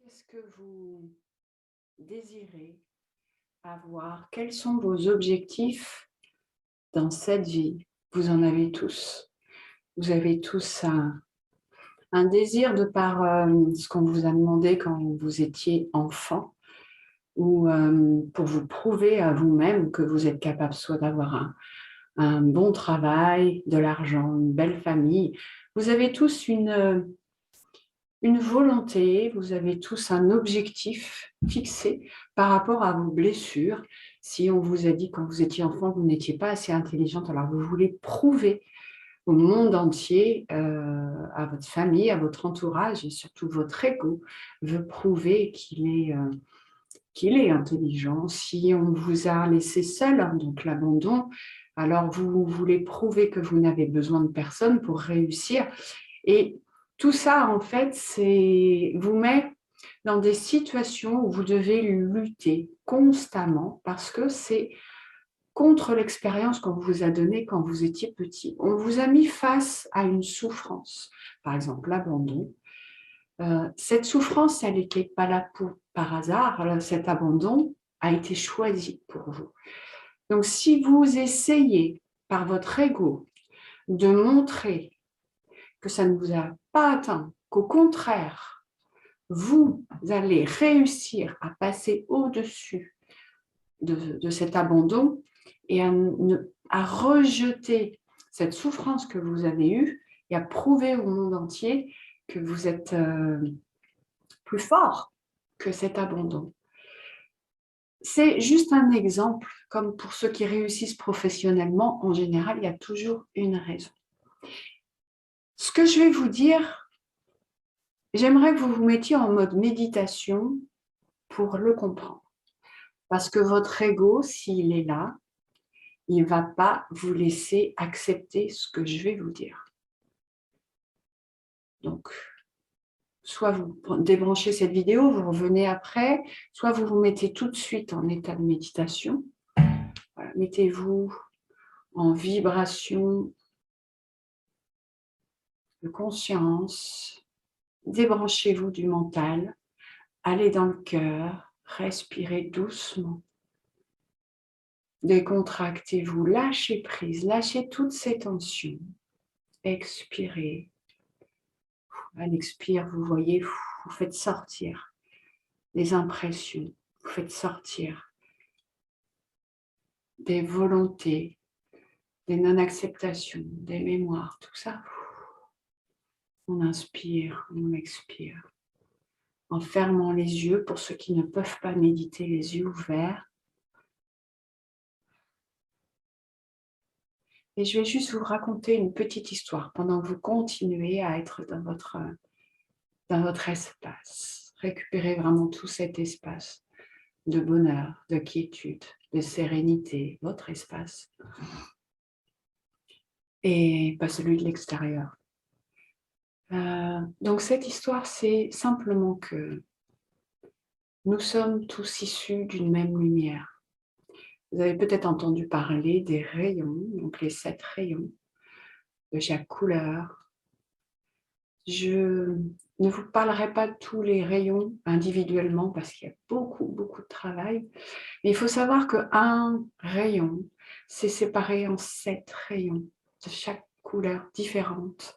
Qu'est-ce que vous désirez avoir? Quels sont vos objectifs dans cette vie? Vous en avez tous. Vous avez tous un désir de par ce qu'on vous a demandé quand vous étiez enfant ou pour vous prouver à vous-même que vous êtes capable soit d'avoir un bon travail, de l'argent, une belle famille. Vous avez tous une volonté, vous avez tous un objectif fixé par rapport à vos blessures. Si on vous a dit quand vous étiez enfant, vous n'étiez pas assez intelligente, alors vous voulez prouver au monde entier, à votre famille, à votre entourage et surtout votre ego, veut prouver qu'il est intelligent. Si on vous a laissé seul, hein, donc l'abandon, alors vous voulez prouver que vous n'avez besoin de personne pour réussir. Et tout ça, en fait, vous met dans des situations où vous devez lutter constamment parce que c'est contre l'expérience qu'on vous a donnée quand vous étiez petit. On vous a mis face à une souffrance, par exemple l'abandon. Cette souffrance, elle n'était pas là par hasard. Cet abandon a été choisi pour vous. Donc, si vous essayez par votre ego de montrer que ça ne vous a pas atteint, qu'au contraire, vous allez réussir à passer au-dessus de cet abandon et à rejeter cette souffrance que vous avez eue et à prouver au monde entier que vous êtes plus fort que cet abandon. C'est juste un exemple, comme pour ceux qui réussissent professionnellement, en général, il y a toujours une raison. Ce que je vais vous dire, j'aimerais que vous vous mettiez en mode méditation pour le comprendre. Parce que votre ego, s'il est là, il ne va pas vous laisser accepter ce que je vais vous dire. Donc, soit vous débranchez cette vidéo, vous revenez après, soit vous vous mettez tout de suite en état de méditation. Voilà, mettez-vous en vibration de conscience, débranchez-vous du mental, allez dans le cœur, respirez doucement. Décontractez-vous, lâchez prise, lâchez toutes ces tensions. Expirez. À l'expire, vous voyez, vous faites sortir des impressions, vous faites sortir des volontés, des non-acceptations, des mémoires, tout ça. On inspire, on expire. En fermant les yeux, pour ceux qui ne peuvent pas méditer les yeux ouverts. Et je vais juste vous raconter une petite histoire pendant que vous continuez à être dans votre espace. Récupérez vraiment tout cet espace de bonheur, de quiétude, de sérénité, votre espace. Et pas celui de l'extérieur. Donc cette histoire, c'est simplement que nous sommes tous issus d'une même lumière. Vous avez peut-être entendu parler des rayons, donc les 7 rayons de chaque couleur. Je ne vous parlerai pas de tous les rayons individuellement parce qu'il y a beaucoup, beaucoup de travail. Mais il faut savoir qu'un rayon, c'est séparé en 7 rayons de chaque couleur différente.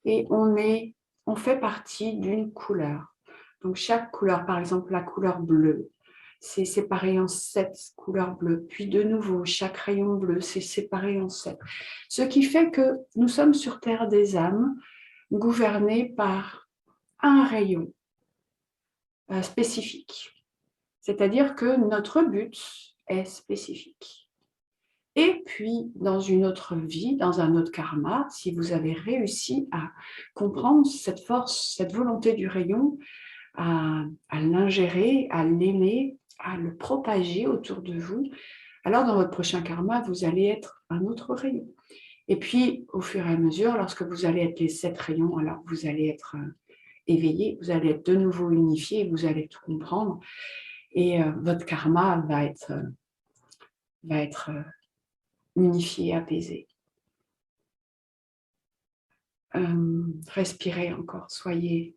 Et on fait partie d'une couleur. Donc chaque couleur, par exemple la couleur bleue, c'est séparé en 7 couleurs bleues. Puis de nouveau, chaque rayon bleu, c'est séparé en 7. Ce qui fait que nous sommes sur Terre des âmes, gouvernés par un rayon spécifique. C'est-à-dire que notre but est spécifique. Et puis, dans une autre vie, dans un autre karma, si vous avez réussi à comprendre cette force, cette volonté du rayon, à l'ingérer, à l'aimer, à le propager autour de vous, alors dans votre prochain karma, vous allez être un autre rayon. Et puis, au fur et à mesure, lorsque vous allez être les 7 rayons, alors vous allez être éveillé, vous allez être de nouveau unifié, vous allez tout comprendre, et votre karma va être unifié, apaisé. Respirez encore, soyez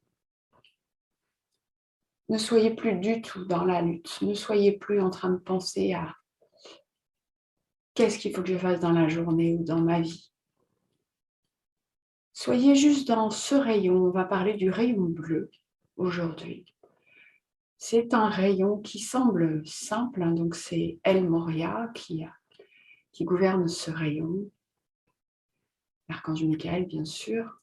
Ne soyez plus du tout dans la lutte. Ne soyez plus en train de penser à qu'est-ce qu'il faut que je fasse dans la journée ou dans ma vie. Soyez juste dans ce rayon. On va parler du rayon bleu aujourd'hui. C'est un rayon qui semble simple, hein, donc c'est El Moria qui gouverne ce rayon. L'archange Michael, bien sûr.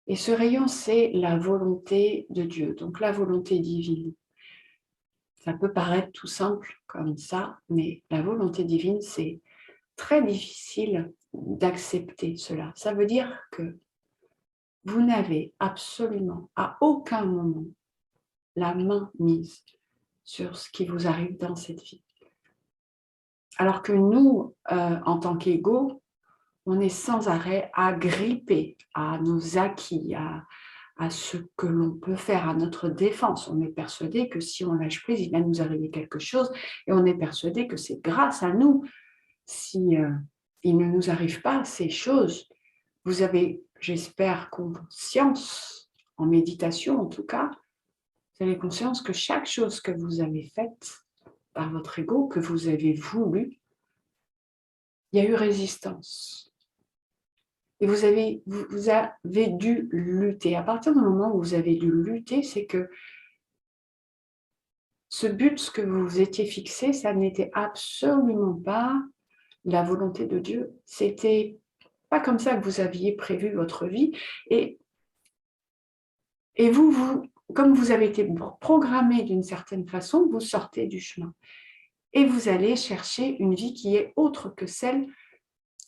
Et ce rayon, c'est la volonté de Dieu, donc la volonté divine. Ça peut paraître tout simple comme ça, mais la volonté divine, c'est très difficile d'accepter cela. Ça veut dire que vous n'avez absolument à aucun moment la main mise sur ce qui vous arrive dans cette vie. Alors que nous, en tant qu'égaux, on est sans arrêt agrippés à nos acquis, à ce que l'on peut faire, à notre défense. On est persuadé que si on lâche prise, il va nous arriver quelque chose et on est persuadé que c'est grâce à nous si il ne nous arrive pas ces choses. Vous avez, j'espère, conscience, en méditation en tout cas, vous avez conscience que chaque chose que vous avez faite par votre ego, que vous avez voulu, il y a eu résistance. Et vous avez dû lutter. À partir du moment où vous avez dû lutter, c'est que ce but, ce que vous vous étiez fixé, ça n'était absolument pas la volonté de Dieu. C'était pas comme ça que vous aviez prévu votre vie. Et vous, comme vous avez été programmé d'une certaine façon, vous sortez du chemin. Et vous allez chercher une vie qui est autre que celle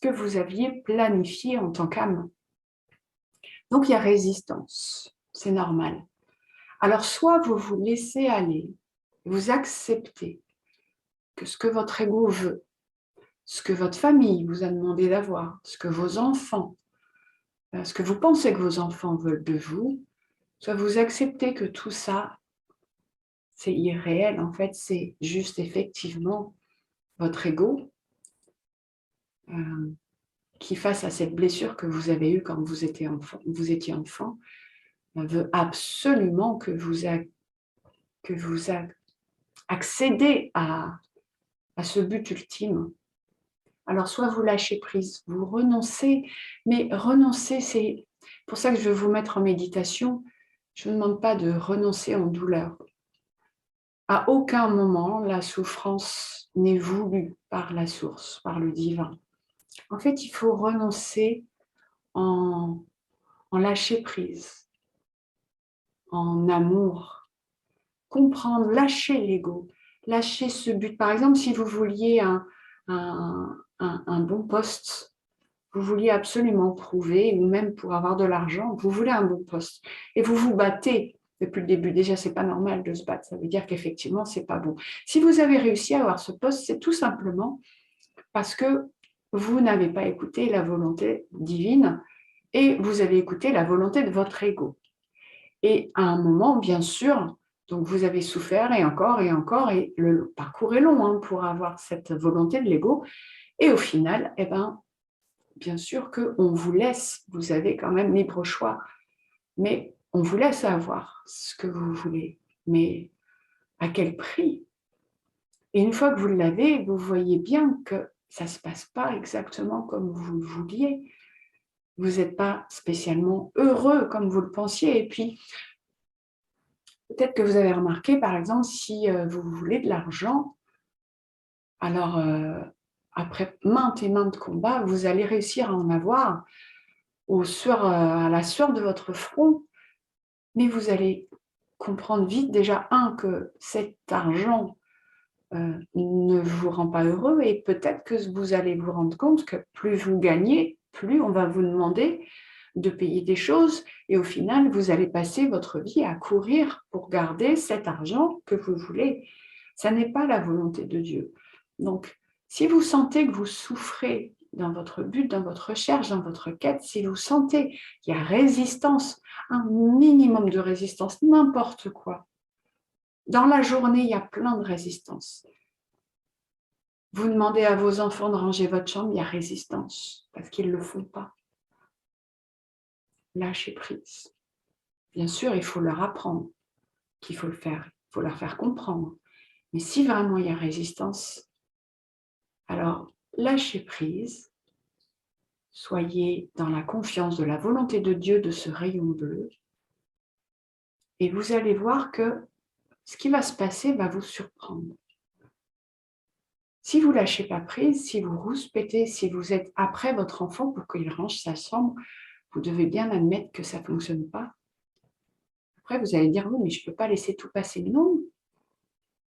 que vous aviez planifiée en tant qu'âme. Donc, il y a résistance. C'est normal. Alors, soit vous vous laissez aller, vous acceptez que ce que votre ego veut, ce que votre famille vous a demandé d'avoir, ce que vos enfants, ce que vous pensez que vos enfants veulent de vous, soit vous acceptez que tout ça, c'est irréel. En fait, c'est juste effectivement votre ego qui, face à cette blessure que vous avez eue quand vous étiez enfant, veut absolument que vous accédez à ce but ultime. Alors, soit vous lâchez prise, vous renoncez, mais renoncer, c'est pour ça que je veux vous mettre en méditation. Je ne vous demande pas de renoncer en douleur. À aucun moment, la souffrance n'est voulue par la source, par le divin. En fait, il faut renoncer en lâcher prise, en amour, comprendre, lâcher l'ego, lâcher ce but. Par exemple, si vous vouliez un bon poste, vous vouliez absolument prouver, ou même pour avoir de l'argent, vous voulez un bon poste, et vous vous battez depuis le début. Déjà, c'est pas normal de se battre, ça veut dire qu'effectivement, c'est pas bon. Si vous avez réussi à avoir ce poste, c'est tout simplement parce que vous n'avez pas écouté la volonté divine et vous avez écouté la volonté de votre ego. Et à un moment, bien sûr, donc vous avez souffert et encore, et le parcours est long hein, pour avoir cette volonté de l'ego. Et au final, eh ben, bien sûr qu'on vous laisse, vous avez quand même libre choix, mais on vous laisse avoir ce que vous voulez. Mais à quel prix? Et une fois que vous l'avez, vous voyez bien que ça ne se passe pas exactement comme vous le vouliez. Vous n'êtes pas spécialement heureux comme vous le pensiez. Et puis, peut-être que vous avez remarqué, par exemple, si vous voulez de l'argent, alors après maintes et maintes combats, vous allez réussir à en avoir à la sueur de votre front, mais vous allez comprendre vite déjà, que cet argent ne vous rend pas heureux et peut-être que vous allez vous rendre compte que plus vous gagnez, plus on va vous demander de payer des choses et au final, vous allez passer votre vie à courir pour garder cet argent que vous voulez. Ça n'est pas la volonté de Dieu. Donc, si vous sentez que vous souffrez dans votre but, dans votre recherche, dans votre quête, si vous sentez qu'il y a résistance, un minimum de résistance, n'importe quoi, dans la journée, il y a plein de résistances. Vous demandez à vos enfants de ranger votre chambre, il y a résistance, parce qu'ils ne le font pas. Lâchez prise. Bien sûr, il faut leur apprendre. qu'il faut le faire, il faut leur faire comprendre. Mais si vraiment il y a résistance, alors lâchez prise, soyez dans la confiance de la volonté de Dieu de ce rayon bleu et vous allez voir que ce qui va se passer va vous surprendre. Si vous ne lâchez pas prise, si vous rouspétez, si vous êtes après votre enfant pour qu'il range sa chambre, vous devez bien admettre que ça ne fonctionne pas. Après, vous allez dire, oui, mais je ne peux pas laisser tout passer. Non,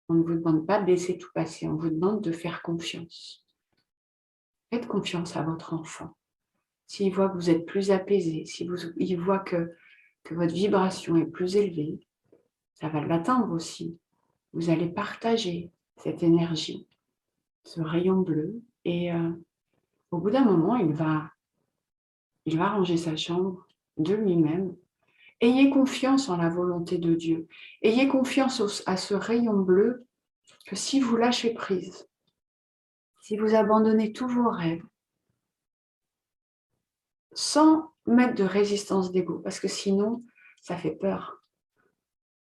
on ne vous demande pas de laisser tout passer, on vous demande de faire confiance. Faites confiance à votre enfant. S'il voit que vous êtes plus apaisé, s'il voit que votre vibration est plus élevée, ça va l'atteindre aussi. Vous allez partager cette énergie, ce rayon bleu, et au bout d'un moment, il va ranger sa chambre de lui-même. Ayez confiance en la volonté de Dieu. Ayez confiance à ce rayon bleu que si vous lâchez prise, si vous abandonnez tous vos rêves, sans mettre de résistance d'ego, parce que sinon, ça fait peur.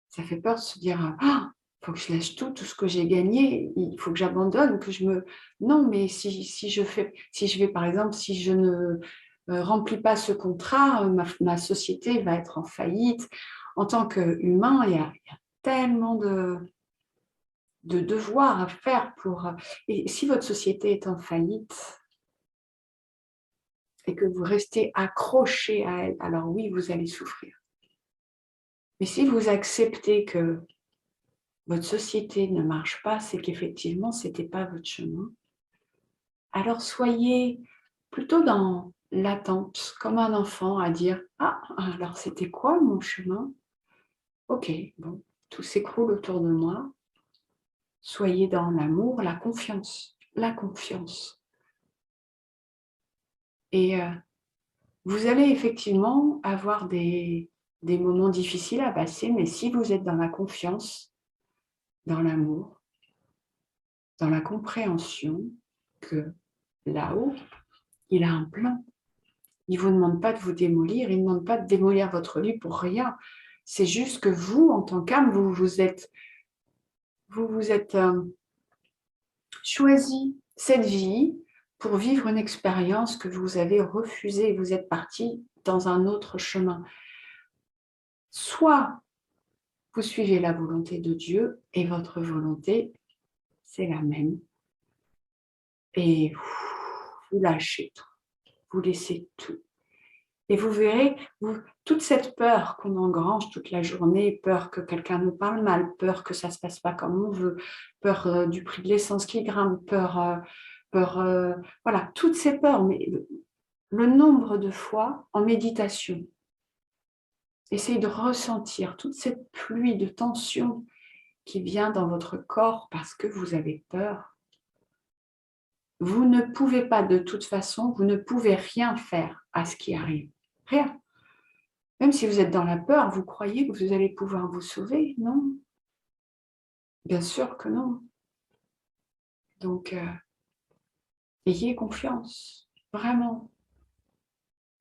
Ça fait peur de se dire « Ah, il faut que je lâche tout ce que j'ai gagné, il faut que j'abandonne, que je me… » Non, mais si je vais, par exemple, si je ne remplis pas ce contrat, ma société va être en faillite. En tant qu'humain, il y a tellement de devoirs à faire pour… Et si votre société est en faillite et que vous restez accroché à elle, alors oui, vous allez souffrir. Mais si vous acceptez que votre société ne marche pas, c'est qu'effectivement, ce n'était pas votre chemin. Alors soyez plutôt dans l'attente, comme un enfant, à dire « Ah, alors c'était quoi mon chemin? Ok, bon, tout s'écroule autour de moi. » Soyez dans l'amour, la confiance, la confiance. Et vous allez effectivement avoir des moments difficiles à passer, mais si vous êtes dans la confiance, dans l'amour, dans la compréhension que là-haut, il a un plan. Il ne vous demande pas de vous démolir, il ne demande pas de démolir votre vie pour rien. C'est juste que vous, en tant qu'âme, vous vous êtes choisi cette vie pour vivre une expérience que vous avez refusée. Vous êtes parti dans un autre chemin. Soit vous suivez la volonté de Dieu et votre volonté, c'est la même. Et vous lâchez tout, vous laissez tout. Et vous verrez, toute cette peur qu'on engrange toute la journée, peur que quelqu'un nous parle mal, peur que ça ne se passe pas comme on veut, peur du prix de l'essence qui grimpe, voilà, toutes ces peurs, mais le nombre de fois en méditation, essayez de ressentir toute cette pluie de tension qui vient dans votre corps parce que vous avez peur. Vous ne pouvez pas, de toute façon, vous ne pouvez rien faire à ce qui arrive. Rien. Même si vous êtes dans la peur, vous croyez que vous allez pouvoir vous sauver? Non. Bien sûr que non. Donc, ayez confiance, vraiment.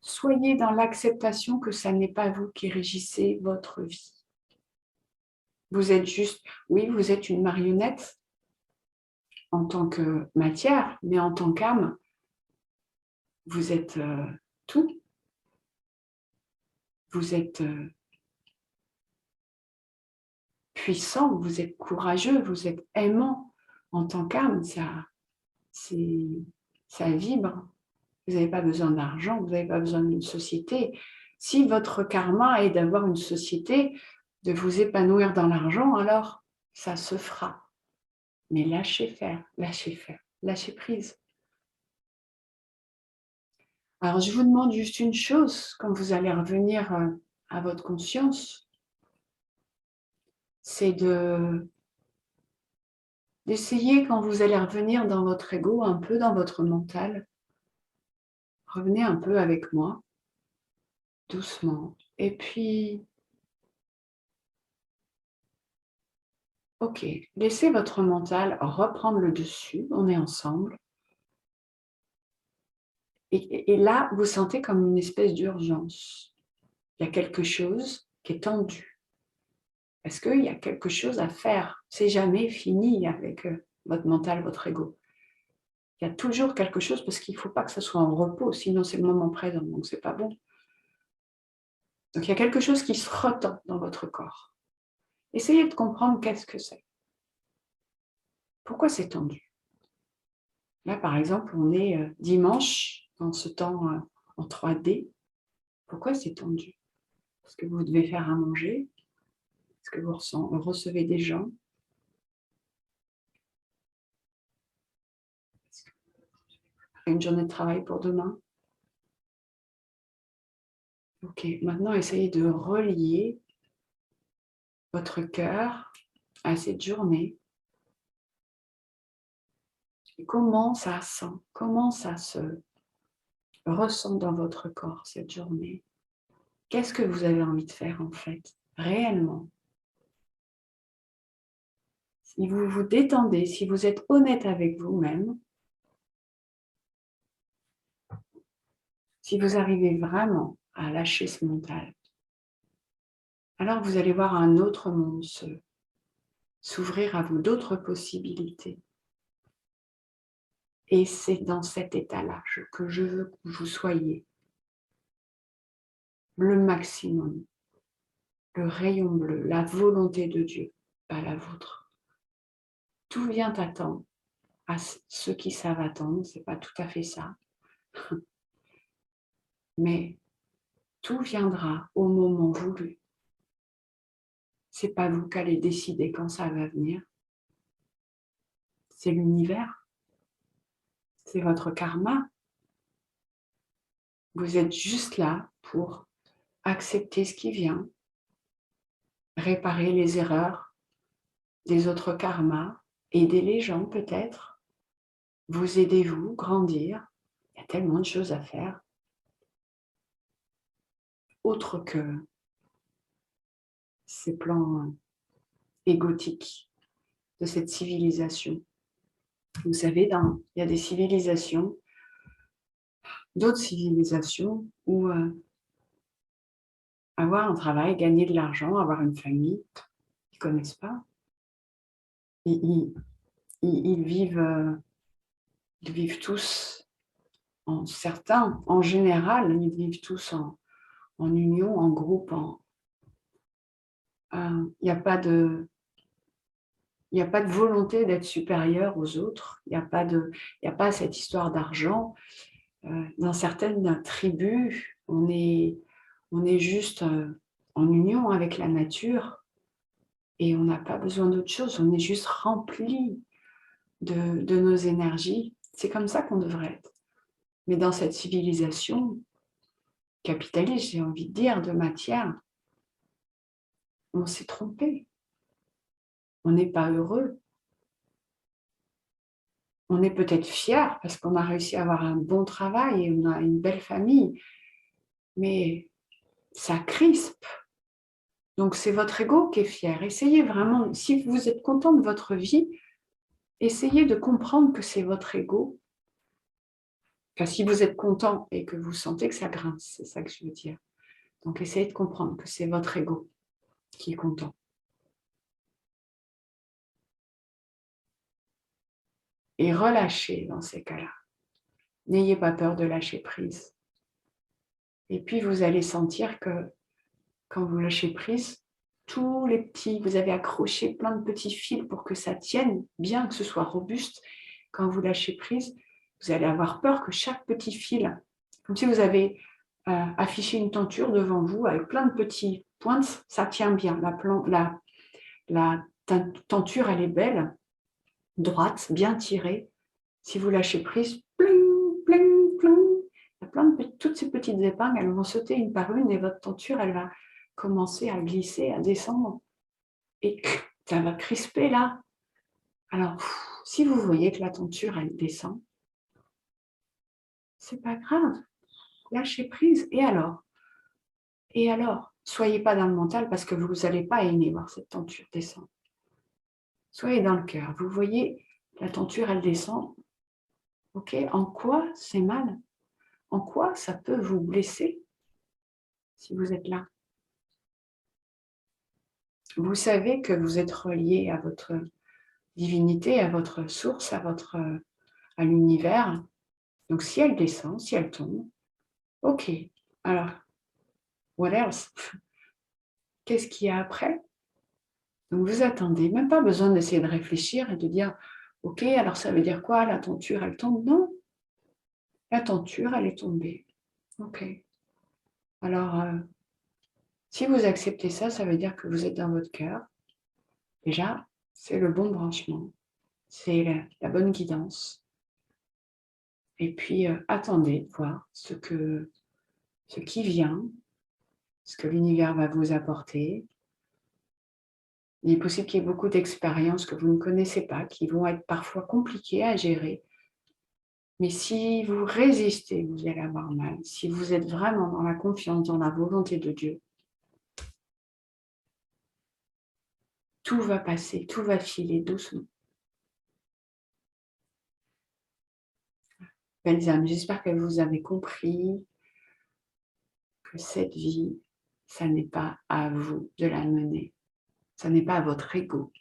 Soyez dans l'acceptation que ça n'est pas vous qui régissez votre vie. Vous êtes juste, oui, vous êtes une marionnette en tant que matière, mais en tant qu'âme, vous êtes tout. Vous êtes puissant, vous êtes courageux, vous êtes aimant. En tant qu'âme, ça vibre. Vous n'avez pas besoin d'argent, vous n'avez pas besoin d'une société. Si votre karma est d'avoir une société, de vous épanouir dans l'argent, alors ça se fera. Mais lâchez faire, lâchez prise. Alors, je vous demande juste une chose, quand vous allez revenir à votre conscience, c'est d'essayer, quand vous allez revenir dans votre ego, un peu dans votre mental, revenez un peu avec moi, doucement. Et puis, ok, laissez votre mental reprendre le dessus, on est ensemble. Et là, vous sentez comme une espèce d'urgence. Il y a quelque chose qui est tendu. Parce qu'il y a quelque chose à faire. C'est jamais fini avec votre mental, votre ego. Il y a toujours quelque chose parce qu'il ne faut pas que ça soit en repos, sinon c'est le moment présent, donc c'est pas bon. Donc il y a quelque chose qui se retend dans votre corps. Essayez de comprendre qu'est-ce que c'est. Pourquoi c'est tendu? Là, par exemple, on est dimanche, dans ce temps en 3D. Pourquoi c'est tendu? Parce que vous devez faire à manger? Est-ce que vous recevez des gens? Est-ce que vous avez une journée de travail pour demain? Ok, maintenant essayez de relier votre cœur à cette journée. Et comment ça sent? Comment ça se ressent dans votre corps cette journée? Qu'est-ce que vous avez envie de faire en fait, réellement? Si vous vous détendez, si vous êtes honnête avec vous-même, si vous arrivez vraiment à lâcher ce mental, alors vous allez voir un autre monde s'ouvrir à vous, d'autres possibilités. Et c'est dans cet état-là que je veux que vous soyez le maximum, le rayon bleu, la volonté de Dieu, pas la vôtre. Tout vient à temps, à ceux qui savent attendre, c'est pas tout à fait ça, mais tout viendra au moment voulu. C'est pas vous qui allez décider quand ça va venir, c'est l'univers, c'est votre karma. Vous êtes juste là pour accepter ce qui vient, réparer les erreurs des autres karmas, aider les gens peut-être, vous aider vous, grandir. Il y a tellement de choses à faire, autre que ces plans égotiques de cette civilisation. Vous savez, il y a des civilisations, d'autres civilisations où avoir un travail, gagner de l'argent, avoir une famille, ils ne connaissent pas. Ils vivent tous, en général, ils vivent tous en union, en groupe. Il n'y a pas de volonté d'être supérieur aux autres. Il n'y a pas cette histoire d'argent. Dans certaines tribus, on est juste en union avec la nature et on n'a pas besoin d'autre chose. On est juste rempli de nos énergies. C'est comme ça qu'on devrait être. Mais dans cette civilisation capitaliste, j'ai envie de dire, de matière, on s'est trompé. On n'est pas heureux. On est peut-être fier parce qu'on a réussi à avoir un bon travail et on a une belle famille, mais ça crispe. Donc, c'est votre ego qui est fier. Essayez vraiment, si vous êtes content de votre vie, essayez de comprendre que c'est votre ego. Enfin, si vous êtes content et que vous sentez que ça grince, c'est ça que je veux dire. Donc, essayez de comprendre que c'est votre ego qui est content. Et relâchez dans ces cas-là. N'ayez pas peur de lâcher prise. Et puis, vous allez sentir que quand vous lâchez prise, tous les petits, vous avez accroché plein de petits fils pour que ça tienne, bien que ce soit robuste. Quand vous lâchez prise, vous allez avoir peur que chaque petit fil, comme si vous avez affiché une tenture devant vous avec plein de petits pointes, ça tient bien. La tenture, elle est belle, droite, bien tirée. Si vous lâchez prise, pling, pling, pling, il y a toutes ces petites épingles, elles vont sauter une par une et votre tenture, elle va commencer à glisser, à descendre. Et ça va crisper là. Alors, si vous voyez que la tenture, elle descend, c'est pas grave. Lâchez prise. Et alors? Soyez pas dans le mental parce que vous n'allez pas aimer voir cette tenture descendre. Soyez dans le cœur. Vous voyez, la tenture, elle descend. Ok, en quoi c'est mal? En quoi ça peut vous blesser si vous êtes là? vous savez que vous êtes relié à votre divinité, à votre source, à l'univers. Donc, si elle descend, si elle tombe, ok, alors, what else? Qu'est-ce qu'il y a après? Donc, vous attendez, même pas besoin d'essayer de réfléchir et de dire, ok, alors ça veut dire quoi? La tenture, elle tombe? Non, la tenture, elle est tombée. Ok. Alors, si vous acceptez ça, ça veut dire que vous êtes dans votre cœur. Déjà, c'est le bon branchement, c'est la bonne guidance. Et puis, attendez de voir ce qui vient, ce que l'univers va vous apporter. Il est possible qu'il y ait beaucoup d'expériences que vous ne connaissez pas, qui vont être parfois compliquées à gérer. Mais si vous résistez, vous allez avoir mal. Si vous êtes vraiment dans la confiance, dans la volonté de Dieu, tout va passer, tout va filer doucement. Belles âmes, j'espère que vous avez compris que cette vie, ça n'est pas à vous de la mener. Ça n'est pas à votre ego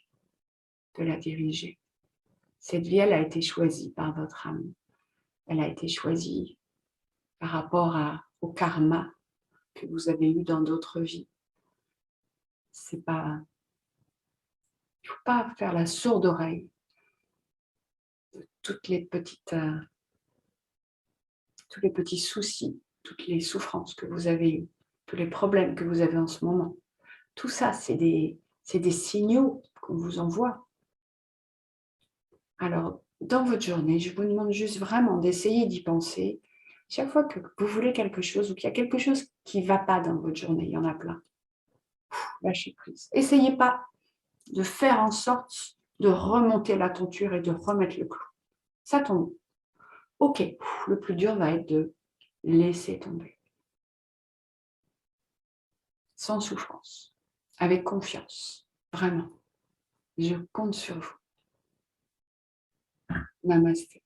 de la diriger. Cette vie, elle a été choisie par votre âme. Elle a été choisie par rapport au karma que vous avez eu dans d'autres vies. C'est pas, il ne faut pas faire la sourde oreille de toutes les petites, tous les petits soucis, toutes les souffrances que vous avez eues, tous les problèmes que vous avez en ce moment. Tout ça, c'est des signaux qu'on vous envoie. Alors, dans votre journée, je vous demande juste vraiment d'essayer d'y penser. Chaque fois que vous voulez quelque chose ou qu'il y a quelque chose qui ne va pas dans votre journée, il y en a plein, lâchez prise. Essayez pas de faire en sorte de remonter la tenture et de remettre le clou. Ça tombe. Ok, le plus dur va être de laisser tomber. Sans souffrance, avec confiance, vraiment. Je compte sur vous. Namasté.